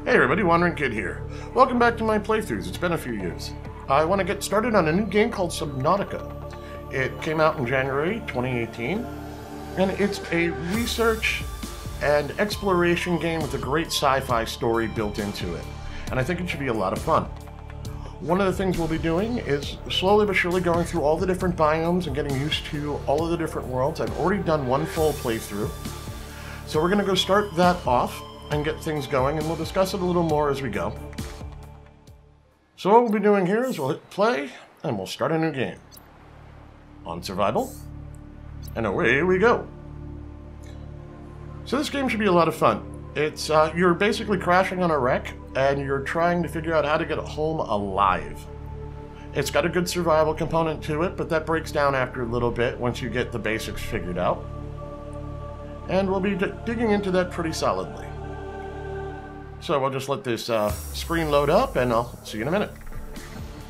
Hey everybody, Wandering Kid here. Welcome back to my playthroughs. It's been a few years. I want to get started on a new game called SubNautica. It came out in January 2018, and it's a research and exploration game with a great sci-fi story built into it. And I think it should be a lot of fun. One of the things we'll be doing is slowly but surely going through all the different biomes and getting used to all of the different worlds. I've already done one full playthrough. So we're going to go start that off and get things going, and we'll discuss it a little more as we go. So what we'll be doing here is we'll hit play, and we'll start a new game. On survival, and away we go. So this game should be a lot of fun. It's you're basically crashing on a wreck, and you're trying to figure out how to get home alive. It's got a good survival component to it, but that breaks down after a little bit once you get the basics figured out. And we'll be digging into that pretty solidly. So we'll just let this screen load up, and I'll see you in a minute.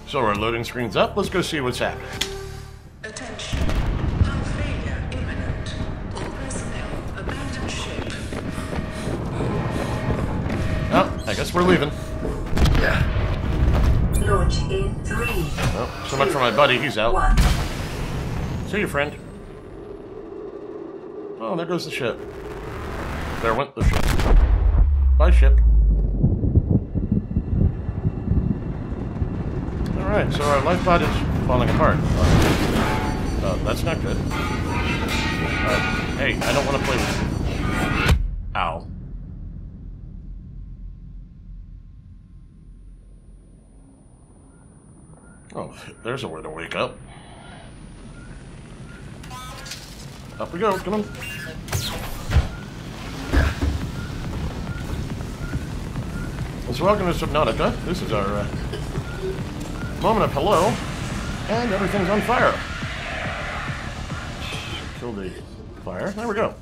So our loading screen's up. Let's go see what's happening. Attention. Hull failure imminent. All personnel abandon ship. Oh, I guess we're leaving. Launch in 3. Oh, so much for my buddy. He's out. 1. See you, friend. Oh, there goes the ship. There went the ship. Bye, ship. Alright, so our lifebot is falling apart. That's not good. Hey, I don't want to play with you. Ow. Oh, there's a way to wake up. Up we go, come on. So welcome to SubNautica. This is our moment of hello, and everything's on fire. Kill the fire. There we go.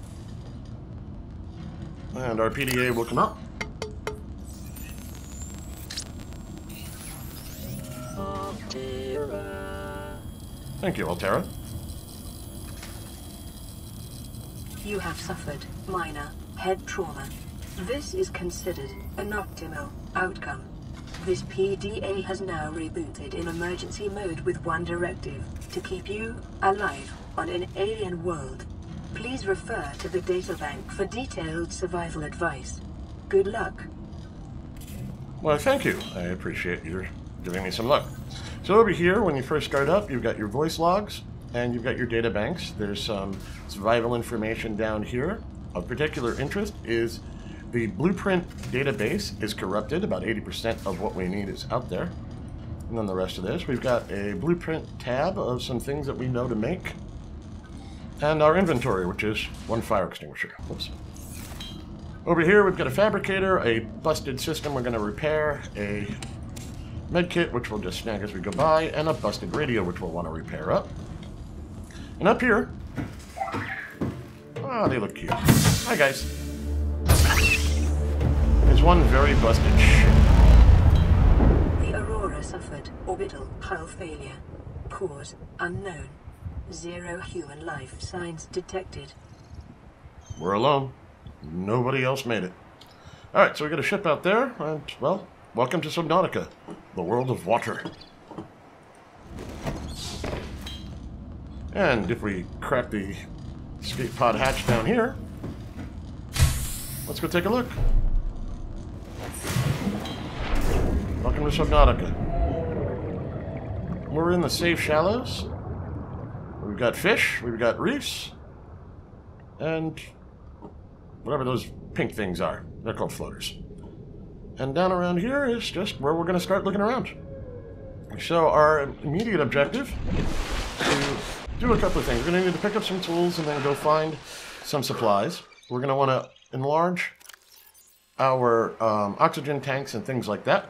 And our PDA will come up. Thank you, Altera. You have suffered minor head trauma. This is considered an optimal outcome. This PDA has now rebooted in emergency mode with one directive: to keep you alive on an alien world. Please refer to the databank for detailed survival advice. Good luck. Well, thank you. I appreciate you giving me some luck. So over here, when you first start up, you've got your voice logs, and you've got your data banks. There's some survival information down here. Of particular interest is the blueprint database is corrupted. About 80% of what we need is out there. And then the rest of this, we've got a blueprint tab of some things that we know to make. And our inventory, which is one fire extinguisher. Whoops. Over here, we've got a fabricator, a busted system we're going to repair, a medkit, which we'll just snag as we go by, and a busted radio, which we'll want to repair up. And up here, oh, they look cute. Hi, guys. There's one very busted ship. The Aurora suffered orbital hull failure. Cause unknown. 0 human life signs detected. We're alone. Nobody else made it. Alright, so we got a ship out there, and, well, welcome to SubNautica, the world of water. And if we crack the escape pod hatch down here, let's go take a look. Welcome to SubNautica. We're in the safe shallows. We've got fish, we've got reefs, and whatever those pink things are. They're called floaters. And down around here is just where we're going to start looking around. So our immediate objective is to do a couple of things. We're going to need to pick up some tools and then go find some supplies. We're going to want to enlarge our oxygen tanks and things like that.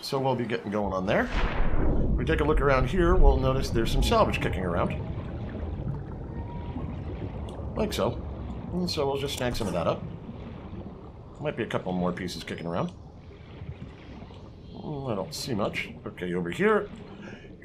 So we'll be getting going on there. If we take a look around here, we'll notice there's some salvage kicking around. Like so. And so we'll just snag some of that up. Might be a couple more pieces kicking around. I don't see much. Okay, over here,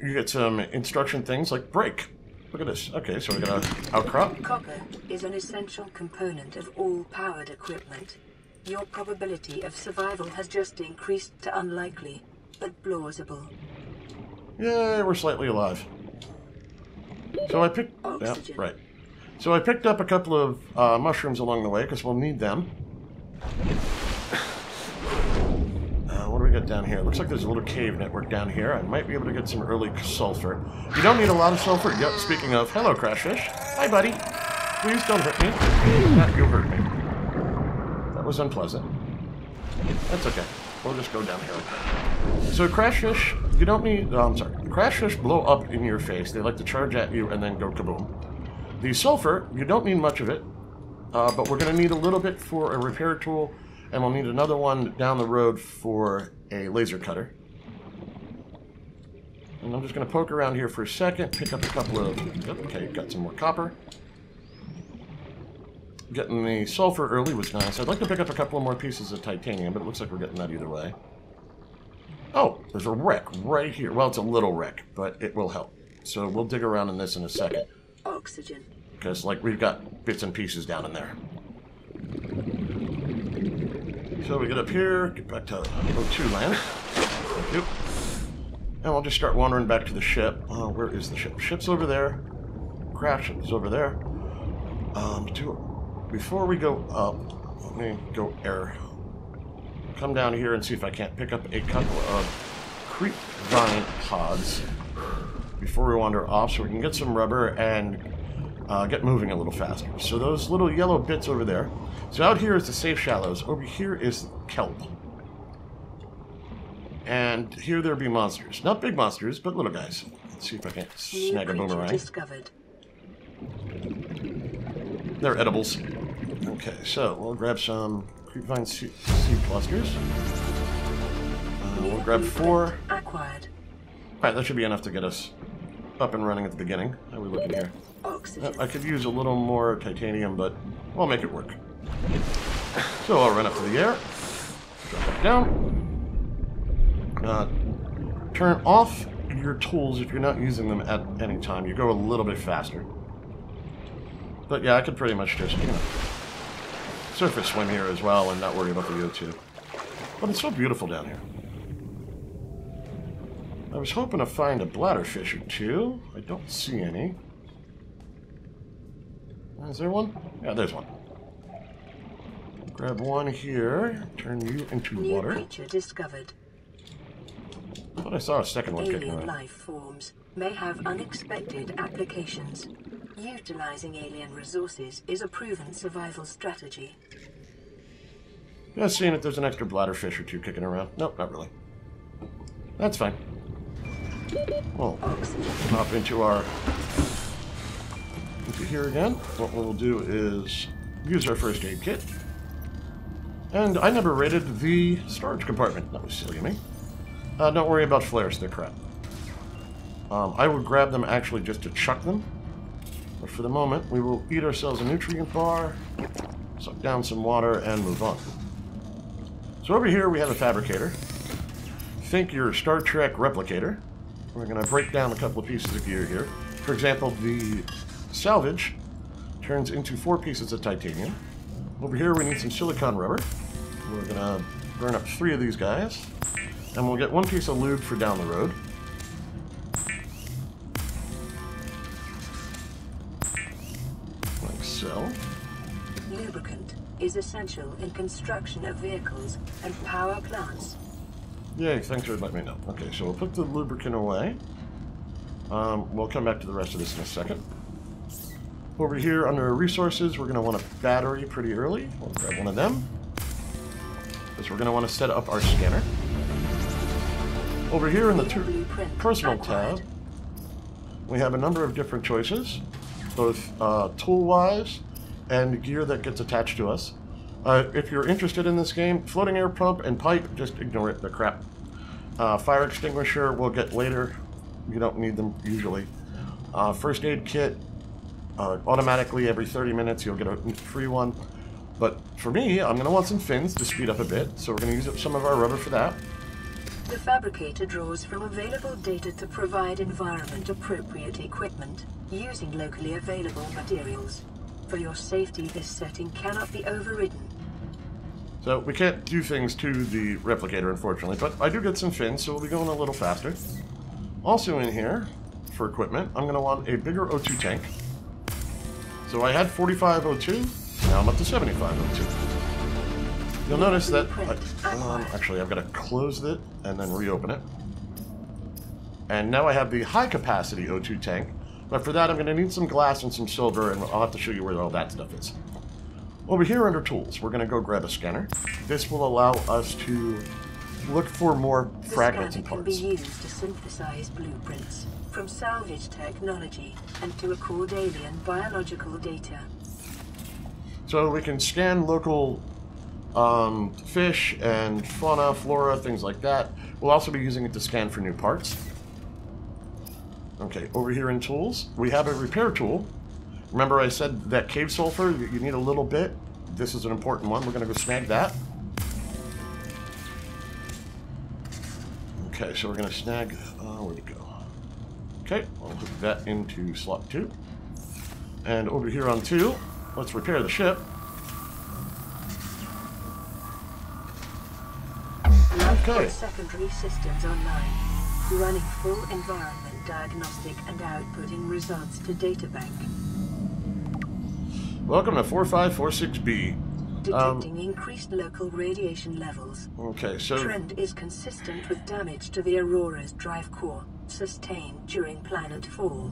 you get some instruction things like brake. Look at this. Okay, so we got an outcrop. Copper is an essential component of all powered equipment. Your probability of survival has just increased to unlikely, but plausible. Yay, we're slightly alive. So I picked... Yeah, right. So I picked up a couple of mushrooms along the way, because we'll need them. What do we got down here? Looks like there's a little cave network down here. I might be able to get some early sulfur. You don't need a lot of sulfur. Yep, speaking of, hello, Crashfish. Hi, buddy. Please don't hurt me. You hurt me. That was unpleasant. That's okay. We'll just go down here. So Crashfish, you don't need... Oh, I'm sorry. Crashfish blow up in your face. They like to charge at you and then go kaboom. The sulfur, you don't need much of it. But we're going to need a little bit for a repair tool. And we'll need another one down the road for a laser cutter. And I'm just going to poke around here for a second, pick up a couple of... Okay, got some more copper. Getting the sulfur early was nice. I'd like to pick up a couple of more pieces of titanium, but it looks like we're getting that either way. Oh, there's a wreck right here. Well, it's a little wreck, but it will help. So we'll dig around in this in a second. Oxygen. Because, like, we've got bits and pieces down in there. So we get up here, get back to O2 land. Thank you. And we'll just start wandering back to the ship. Where is the ship? Ship's over there. Crash is over there. Before we go up, let me go air. Come down here and see if I can't pick up a couple of creep vine pods before we wander off so we can get some rubber and get moving a little faster. So those little yellow bits over there. So out here is the safe shallows. Over here is kelp. And here there'll be monsters. Not big monsters, but little guys. Let's see if I can snag a boomerang. Discovered. They're edibles. Okay, so we'll grab some creepvine seed clusters. We'll grab 4. Acquired. Alright, that should be enough to get us up and running at the beginning. How are we looking here? Oxygen. I could use a little more titanium, but we'll make it work. So I'll run up to the air, drop back down, turn off your tools if you're not using them at any time. You go a little bit faster. But yeah, I could pretty much just, surface swim here as well and not worry about the O2. But it's so beautiful down here. I was hoping to find a bladderfish or two. I don't see any. Is there one? Yeah, there's one. Grab one here, turn you into water. New creature discovered. I thought I saw a second one kicking Alien around. life forms may have unexpected applications. Utilizing alien resources is a proven survival strategy. Just seeing if there's an extra bladderfish or two kicking around. Nope, not really. That's fine. Well, hop into here again. What we'll do is use our first aid kit. And I never raided the storage compartment. That was silly of me. Don't worry about flares, they're crap. I would grab them actually just to chuck them. But for the moment, we will eat ourselves a nutrient bar, suck down some water, and move on. So over here we have a fabricator. Think your Star Trek replicator. We're going to break down a couple of pieces of gear here. For example, the salvage turns into 4 pieces of titanium. Over here we need some silicon rubber. We're going to burn up 3 of these guys. And we'll get 1 piece of lube for down the road. Like so. Lubricant is essential in construction of vehicles and power plants. Yay, thanks for letting me know. Okay, so we'll put the lubricant away. We'll come back to the rest of this in a second. Over here under resources, we're going to want a battery pretty early. We'll grab one of them. Because we're going to want to set up our scanner. Over here in the personal tab, we have a number of different choices, both tool-wise and gear that gets attached to us. If you're interested in this game, floating air pump and pipe, just ignore it, they're crap. Fire extinguisher we'll get later. You don't need them usually. First aid kit, automatically every 30 minutes you'll get a free one. But for me, I'm going to want some fins to speed up a bit, so we're going to use up some of our rubber for that. The fabricator draws from available data to provide environment-appropriate equipment using locally available materials. For your safety, this setting cannot be overridden. So we can't do things to the replicator, unfortunately, but I do get some fins, so we'll be going a little faster. Also in here, for equipment, I'm going to want a bigger O2 tank. So I had 45 O2, now I'm up to 75 O2. You'll notice that, actually I've got to close it and then reopen it. And now I have the high capacity O2 tank, but for that I'm going to need some glass and some silver, and I'll have to show you where all that stuff is. Over here under tools, we're going to go grab a scanner. This will allow us to look for more fragments and parts. The scanner can be used to synthesize blueprints from salvage technology and to record alien biological data. So we can scan local fish and fauna, flora, things like that. We'll also be using it to scan for new parts. Okay, over here in tools, we have a repair tool. Remember I said that cave sulfur, you need a little bit. This is an important one. We're going to go snag that. Okay, so we're going to snag... where'd it go? Okay, I'll hook that into slot 2. And over here on 2, let's repair the ship. Okay. Secondary systems online, running full environment diagnostic and outputting results to databank. Welcome to 4546B. Detecting increased local radiation levels. Okay, so... Trend is consistent with damage to the Aurora's drive core, sustained during planet fall.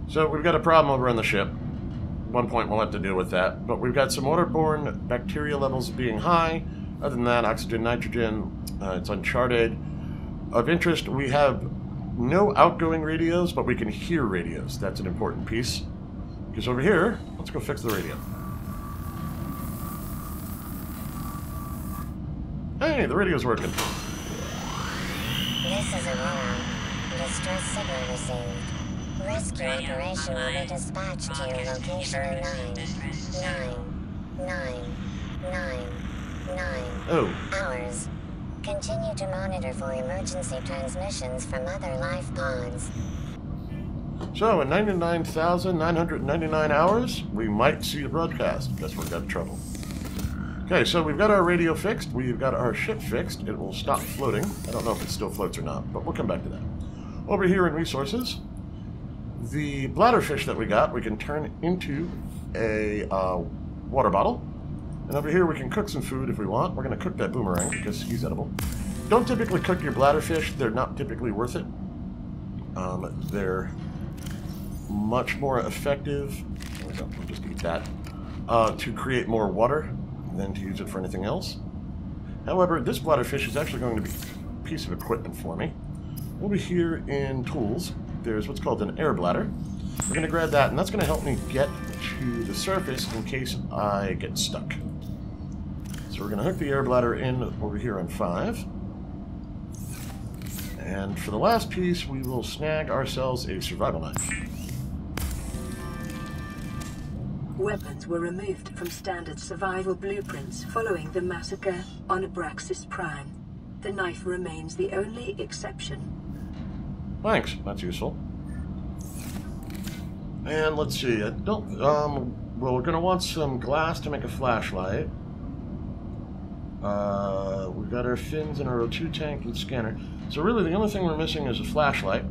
So we've got a problem over on the ship. At one point we'll have to deal with that. But we've got some waterborne bacteria levels being high. Other than that, oxygen, nitrogen, it's uncharted. Of interest, we have no outgoing radios, but we can hear radios. That's an important piece. Because over here, let's go fix the radio. Hey, the radio's working. This is Aurora. Distress signal received. Rescue operation will be dispatched to your location 9 hours. Continue to monitor for emergency transmissions from other life pods. So, in 99,999 hours, we might see the broadcast. Guess we've got in trouble. Okay, so we've got our radio fixed. We've got our ship fixed. It will stop floating. I don't know if it still floats or not, but we'll come back to that. Over here in resources, the bladderfish that we got, we can turn into a water bottle. And over here we can cook some food if we want. We're going to cook that boomerang because he's edible. Don't typically cook your bladderfish. They're not typically worth it. They're much more effective. We'll just eat that. To create more water than to use it for anything else. However, this bladderfish is actually going to be a piece of equipment for me. Over here in tools, there's what's called an air bladder. We're going to grab that, and that's going to help me get to the surface in case I get stuck. So we're going to hook the air bladder in over here on 5. And for the last piece, we will snag ourselves a survival knife. Weapons were removed from standard survival blueprints following the massacre on Abraxas Prime. The knife remains the only exception. Thanks, that's useful. And let's see, well, we're going to want some glass to make a flashlight. We've got our fins and our O2 tank and scanner. So really the only thing we're missing is a flashlight.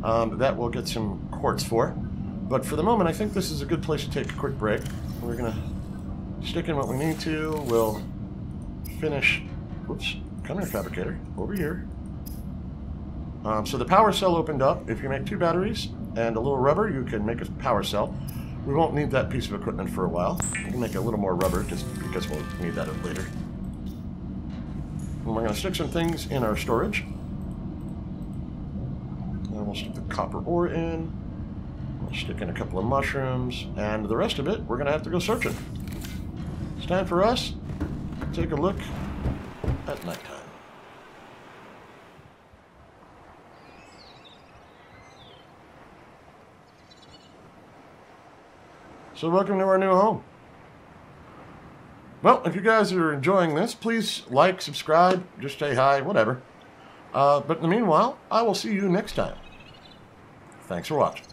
That we'll get some quartz for. But for the moment, I think this is a good place to take a quick break. We're going to stick in what we need to. We'll finish... Whoops. Come here, fabricator. Over here. So the power cell opened up. If you make 2 batteries and a little rubber, you can make a power cell. We won't need that piece of equipment for a while. We can make a little more rubber just because we'll need that later. And we're going to stick some things in our storage. And we'll stick the copper ore in. We'll stick in a couple of mushrooms. And the rest of it, we're going to have to go searching. It's time for us to take a look at nighttime. So welcome to our new home. Well, if you guys are enjoying this, please like, subscribe, just say hi, whatever. But in the meanwhile, I will see you next time. Thanks for watching.